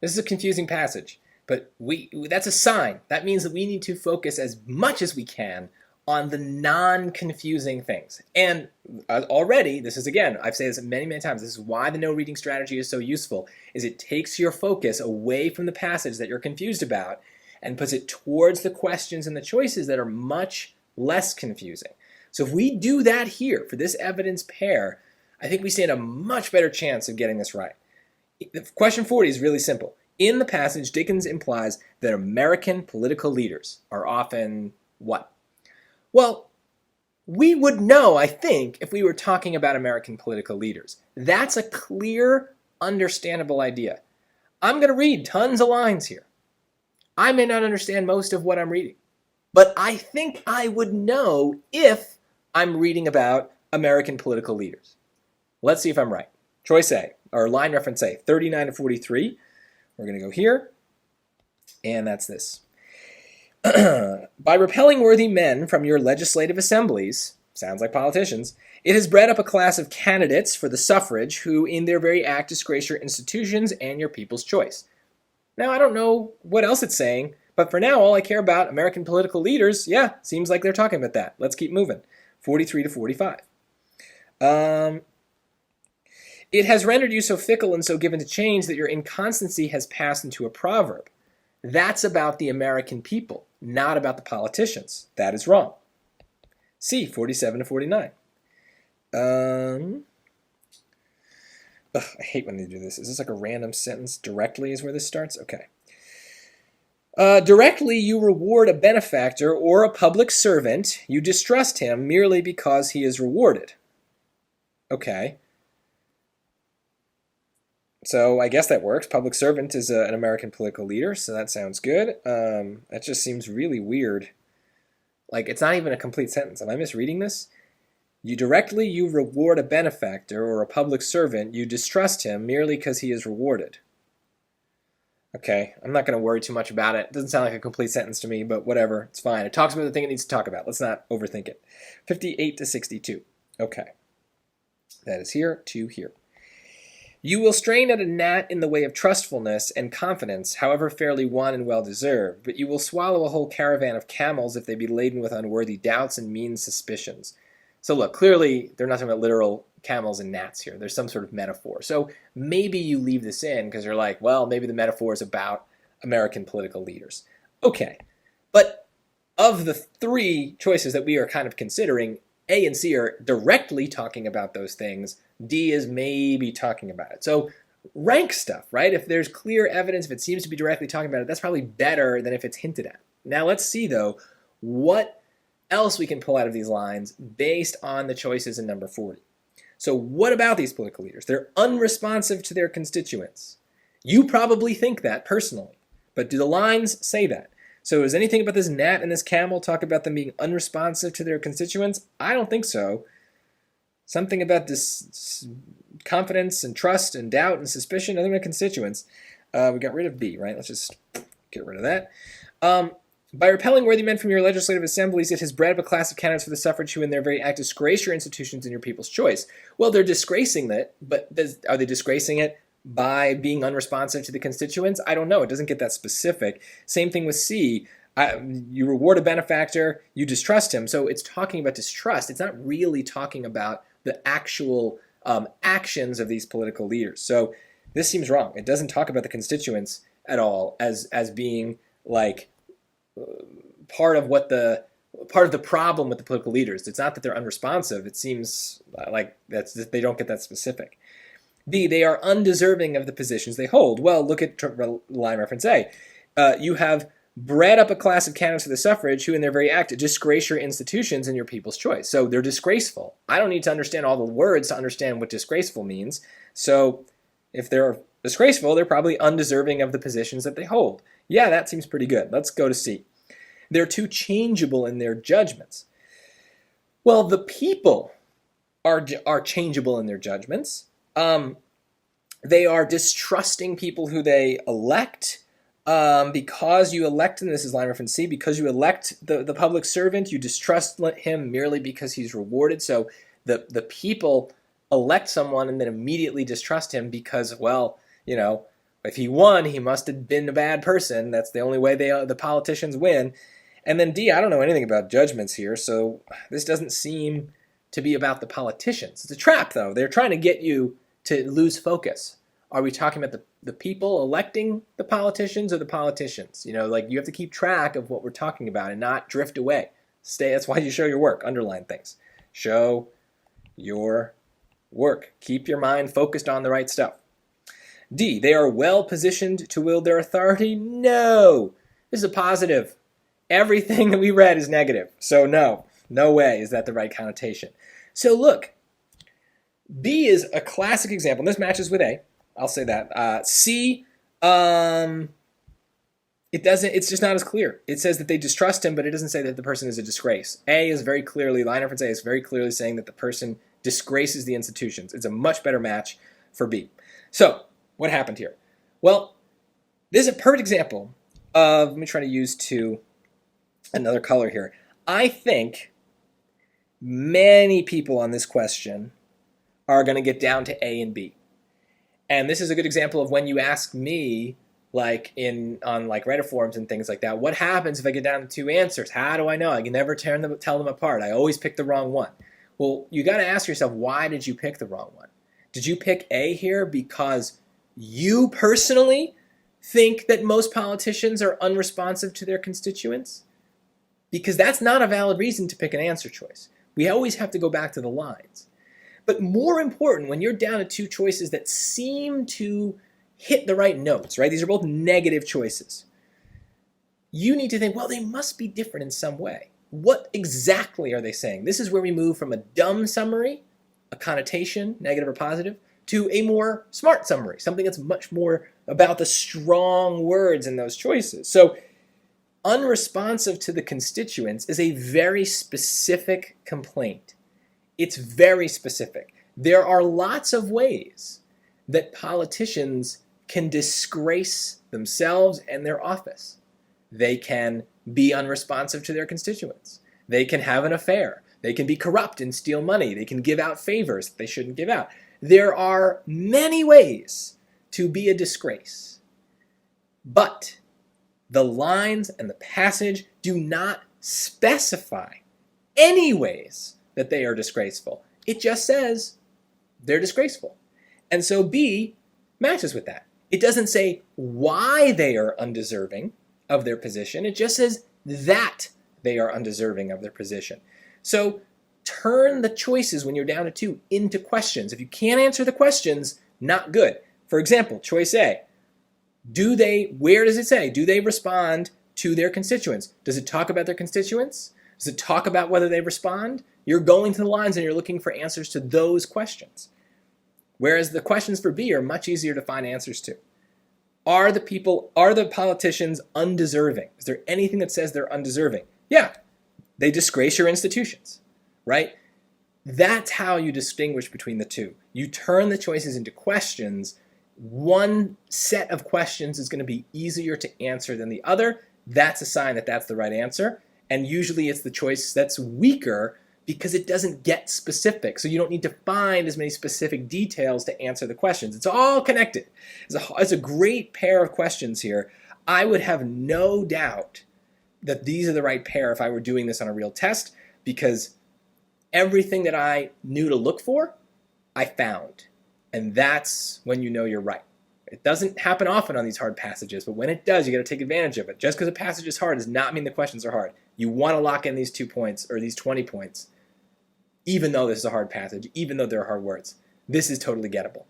This is a confusing passage, but that's a sign. That means that we need to focus as much as we can on the non-confusing things. And already, this is, again, I've said this many, many times, this is why the no reading strategy is so useful, is it takes your focus away from the passage that you're confused about and puts it towards the questions and the choices that are much less confusing. So if we do that here for this evidence pair, I think we stand a much better chance of getting this right. Question 40 is really simple. In the passage, Dickens implies that American political leaders are often what? Well, we would know, I think, if we were talking about American political leaders. That's a clear, understandable idea. I'm going to read tons of lines here. I may not understand most of what I'm reading, but I think I would know if I'm reading about American political leaders. Let's see if I'm right. Choice A, or line reference A, 39 to 43. We're going to go here, and that's this. By repelling worthy men from your legislative assemblies, sounds like politicians, it has bred up a class of candidates for the suffrage who in their very act disgrace your institutions and your people's choice. Now, I don't know what else it's saying, but for now, all I care about, American political leaders, yeah, seems like they're talking about that. Let's keep moving. 43 to 45. It has rendered you so fickle and so given to change that your inconstancy has passed into a proverb. That's about the American people, not about the politicians. That is wrong. C, 47 to 49. I hate when they do this. Is this like a random sentence? Directly is where this starts? Okay. Directly you reward a benefactor or a public servant. You distrust him merely because he is rewarded. Okay. So I guess that works. Public servant is an American political leader, so that sounds good. That just seems really weird. Like, it's not even a complete sentence. Am I misreading this? You reward a benefactor or a public servant. You distrust him merely because he is rewarded. Okay, I'm not going to worry too much about it. It doesn't sound like a complete sentence to me, but whatever. It's fine. It talks about the thing it needs to talk about. Let's not overthink it. 58 to 62. Okay. That is here to here. You will strain at a gnat in the way of trustfulness and confidence, however fairly won and well deserved, but you will swallow a whole caravan of camels if they be laden with unworthy doubts and mean suspicions. So look, clearly they're not talking about literal camels and gnats here. There's some sort of metaphor. So maybe you leave this in because you're like, well, maybe the metaphor is about American political leaders. Okay, but of the three choices that we are kind of considering, A and C are directly talking about those things. D is maybe talking about it. So rank stuff, right? If there's clear evidence, if it seems to be directly talking about it, that's probably better than if it's hinted at. Now let's see, though, what else we can pull out of these lines based on the choices in number 40. So what about these political leaders? They're unresponsive to their constituents. You probably think that personally, but do the lines say that? So is anything about this gnat and this camel talk about them being unresponsive to their constituents? I don't think so. Something about this confidence and trust and doubt and suspicion, other than constituents. We got rid of B, right? Let's just get rid of that. By repelling worthy men from your legislative assemblies, it has bred up a class of candidates for the suffrage who in their very act disgrace your institutions and your people's choice. Well, they're disgracing it, but are they disgracing it by being unresponsive to the constituents? I don't know. It doesn't get that specific. Same thing with C. You reward a benefactor, you distrust him. So it's talking about distrust. It's not really talking about the actual actions of these political leaders. So this seems wrong. It doesn't talk about the constituents at all as being like part of the problem with the political leaders. It's not that they're unresponsive. It seems like they don't get that specific. B, they are undeserving of the positions they hold. Well, look at line reference A. You have bred up a class of candidates for the suffrage who in their very act disgrace your institutions and your people's choice. So they're disgraceful. I don't need to understand all the words to understand what disgraceful means. So if they're disgraceful, they're probably undeserving of the positions that they hold. Yeah, that seems pretty good. Let's go to C. They're too changeable in their judgments. Well, the people are changeable in their judgments. They are distrusting people who they elect. Because you elect, and this is line reference C, because you elect the public servant, you distrust him merely because he's rewarded. So the people elect someone and then immediately distrust him because, well, you know, If he won, he must have been a bad person. That's the only way the politicians win. And then D, I don't know anything about judgments here, so this doesn't seem to be about the politicians. It's a trap, though. They're trying to get you to lose focus. Are we talking about the people electing the politicians or the politicians? You know, like you have to keep track of what we're talking about and not drift away. That's why you show your work. Underline things. Show your work. Keep your mind focused on the right stuff. D, they are well positioned to wield their authority. No, this is a positive. Everything that we read is negative. So no way is that the right connotation. So look, B is a classic example. And this matches with A. I'll say that. C, it doesn't. It's just not as clear. It says that they distrust him, but it doesn't say that the person is a disgrace. A is very clearly, line reference A is very clearly saying that the person disgraces the institutions. It's a much better match for B. So what happened here? Well, this is a perfect example of, let me try to use another color here. I think many people on this question are going to get down to A and B. And this is a good example of when you ask me, like on like Reddit forums and things like that, what happens if I get down to two answers? How do I know? I can never tell them apart. I always pick the wrong one. Well, you got to ask yourself, why did you pick the wrong one? Did you pick A here because you personally think that most politicians are unresponsive to their constituents? Because that's not a valid reason to pick an answer choice. We always have to go back to the lines. But more important, when you're down to two choices that seem to hit the right notes, right? These are both negative choices. You need to think, well, they must be different in some way. What exactly are they saying? This is where we move from a dumb summary, a connotation, negative or positive, to a more smart summary, something that's much more about the strong words in those choices. So unresponsive to the constituents is a very specific complaint. It's very specific. There are lots of ways that politicians can disgrace themselves and their office. They can be unresponsive to their constituents. They can have an affair. They can be corrupt and steal money. They can give out favors that they shouldn't give out. There are many ways to be a disgrace. But the lines and the passage do not specify any ways that they are disgraceful. It just says they're disgraceful. And so B matches with that. It doesn't say why they are undeserving of their position. It just says that they are undeserving of their position. So turn the choices when you're down to two into questions. If you can't answer the questions, not good. For example, choice A. Where does it say? Do they respond to their constituents? Does it talk about their constituents? Does it talk about whether they respond? You're going to the lines and you're looking for answers to those questions. Whereas the questions for B are much easier to find answers to. Are the politicians undeserving? Is there anything that says they're undeserving? Yeah, they disgrace your institutions, right? That's how you distinguish between the two. You turn the choices into questions. One set of questions is going to be easier to answer than the other. That's a sign that that's the right answer. And usually it's the choice that's weaker because it doesn't get specific. So you don't need to find as many specific details to answer the questions. It's all connected. It's a great pair of questions here. I would have no doubt that these are the right pair if I were doing this on a real test, because everything that I knew to look for, I found. And that's when you know you're right. It doesn't happen often on these hard passages, but when it does, you got to take advantage of it. Just because a passage is hard does not mean the questions are hard. You want to lock in these 2 points or these 20 points, even though this is a hard passage, even though there are hard words. This is totally gettable.